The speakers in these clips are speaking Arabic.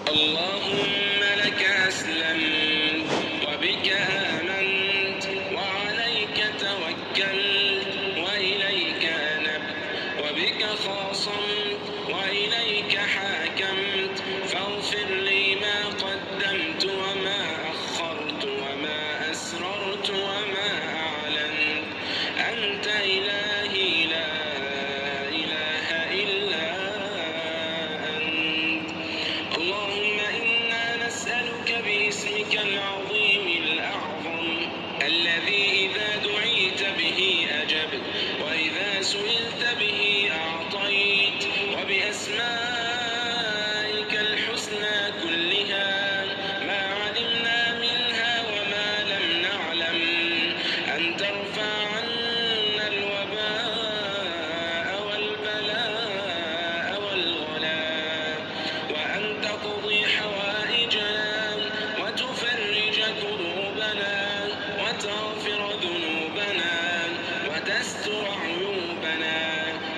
اللهم لك أسلمت وبك آمنت وعليك توكلت وإليك أنبت وبك خاصمت وإليك حاكمت فاغفر لي ما قدمت وما أخرت وما أسررت وما أعلنت أنت إلهي لا إله إلا أنت. اللهم إنا نسألك باسمك العظيم الأعظم الذي إذا دعيت به أجبت وإذا سئلت به أعطيت وبأسمائك الحسنى كلها ما علمنا منها وما لم نعلم أن ترفع عنا الوباء والبلاء والغلاء وأن تقضي حوائجنا وتفرج كروبنا وتغفر ذنوبنا وتستر عيوبنا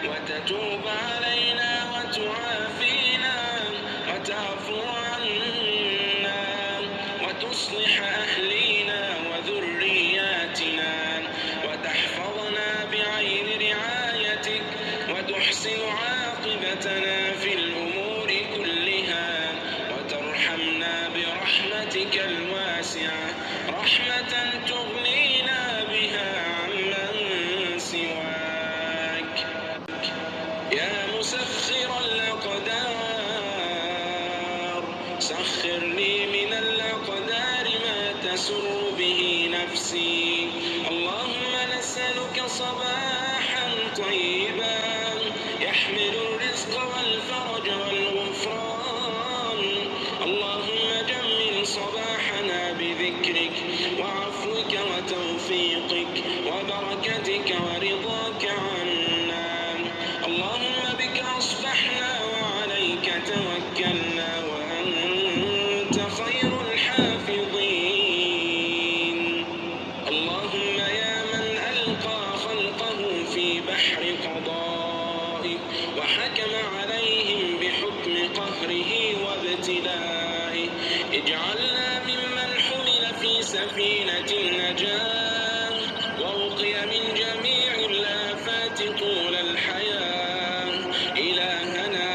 وتتوب علينا وتعافينا وتعفو عنا وتصلح أهلينا وذرياتنا وتحفظنا بعين رعايتك وتحسن عاقبتنا في الأمور كلها وترحمنا برحمتك الواسعة رحمة تغنينا بها عمن سواك. يا مسخر الأقدار سخر لي من الأقدار ما تسر به نفسي. اللهم نسألك صباحا طيبا يحمل الرزق والفرج والغفران. اللهم جمل صباحنا بذكرك وعفوك وتوفيقك وبركتك ورضاك عنا. اللهم بك أصبحنا وعليك توكلنا وأنت خير الحافظين. اللهم يا من ألقى خلقه في بحر قضائك وحكم عليهم بحكم قهره وابتلائه اجعلنا ممن حمل في سفينة النجاة ووقي من جميع الآفات طول الحياة. إلهنا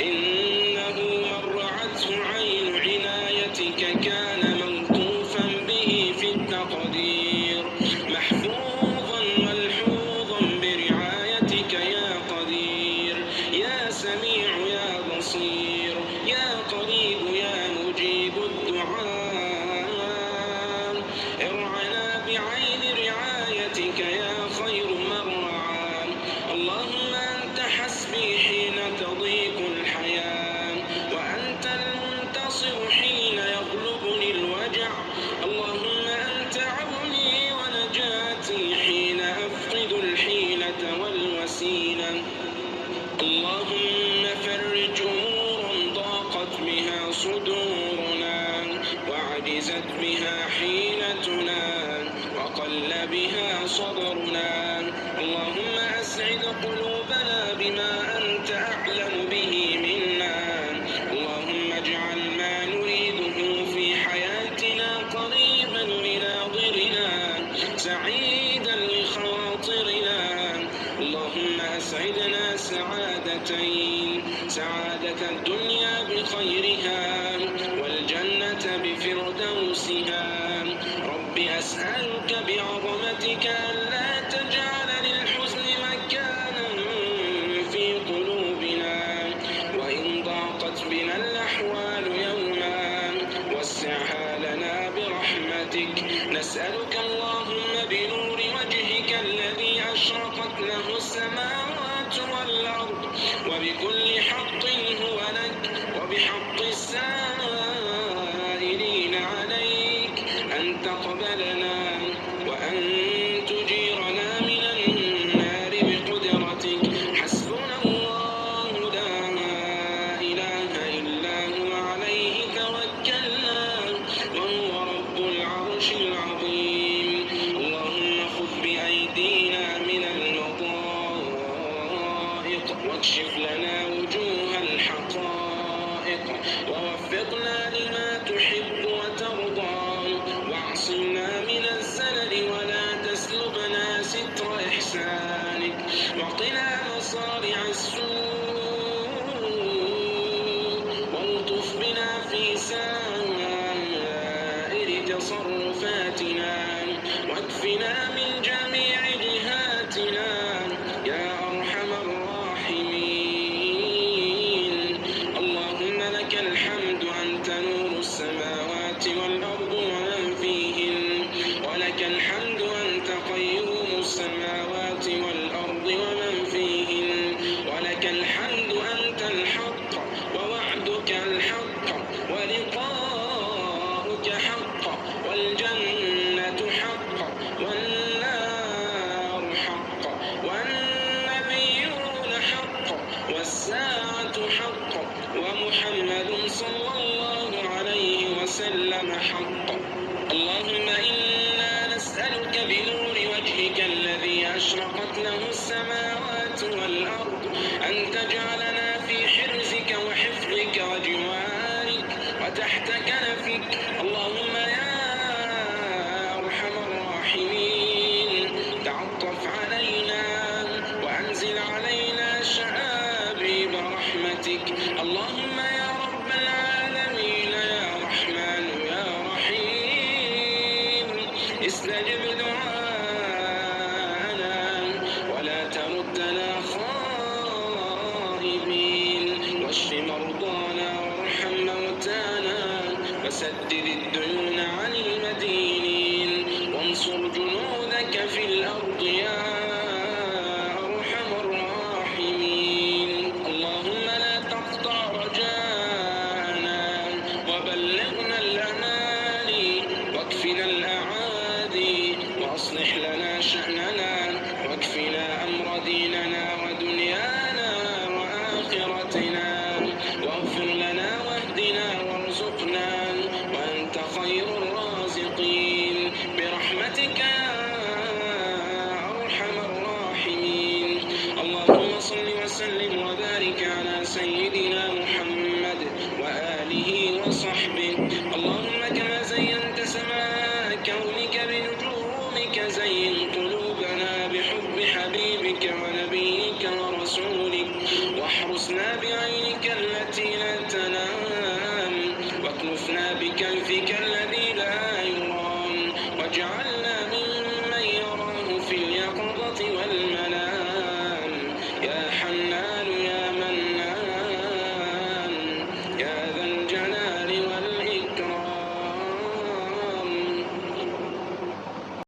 إنه من رعته عين عنايتك كان ملطوفا به في التقدير محفوظا ملحوظا برعايتك يا قدير يا سميع يا بصير يا قريب يا مجيب الدعاء. ارعنا بعين رعايتك يا خير من رعى. اللهم أنت حسبي حين تضيق الحياة وأنت المنتصر حين يغلبني الوجع. اللهم أنت عوني ونجاتي حين أفقد الحيلة والوسيلة. اللهم فرج أمورا ضاقت بها صدورنا وعجزت بها حيلتنا وقل بها صدرنا. اللهم أسعد قلوبنا بما أنت أعلم به منا. اللهم اجعل ما نريده في حياتنا قريبا لناظرنا سعيدا لخواطرنا. اللهم أسعدنا سعادتين سعادة الدنيا بخيرها والجنة بفردوسها. رب أسألك بعظمتك ألا تجعل للحزن مكانا في قلوبنا وإن ضاقت بنا الأحوال يوما وسعها لنا برحمتك. نسألك اللهم بنور وجهك الذي أشرقت له السماوات والأرض وبكل حق هو لك وبحق السائلين عليك أن تقبلنا وأن تجيرنا من النار بقدرتك. حسبنا الله لا إله إلا هو عليه توكلنا وهو رب العرش العظيم. آفاتنا واكفنا من جميع جهاتنا يا أرحم الراحمين. اللهم لك الحمد أنت نور السماوات والأرض ومن فيهن، ولك الحمد أنت قيوم السماوات والأرض ومن فيهن، ولك الحمد أنت الحق ووعدك الحق ولقاؤك حق والجنة حق والنار حق والنبيون حق والساعة حق ومحمد صلى الله عليه وسلم حق. اللهم إنا نسألك بنور وجهك الذي أشرقت له السماوات والأرض أن تجعلنا في حرزك وحفظك وجوارك وتحت كنفك. اللهم يا أرحم الراحمين تعطف علينا وأنزل علينا شآبيب رحمتك. اللهم يا رب العالمين يا رحمن يا رحيم استجب دعاءنا ولا تردنا خائبين، واشف مرضانا وارحم موتانا وسدد الديون عن المدينين وانصر جنودك في الأرض يا أرحم الراحمين. اللهم لا تقطع رجاءنا وبلغنا الأماني واكفنا الأعادي وأصلح لنا شأننا واكفنا أمر ديننا ودنيانا وآخرتنا واغفر لنا واهدنا وارزقنا وأنت خير الرازقين برحمتك يا أرحم الراحمين. اللهم صل وسلم وبارك على سيدنا محمد وآله وصحبه. اللهم كما زينت سماء كونك بنجومك زين قلوبنا بحب حبيبك ونبيك ورسولك، واحرسنا بعينك التي لا تنام واكنفنا بكنفك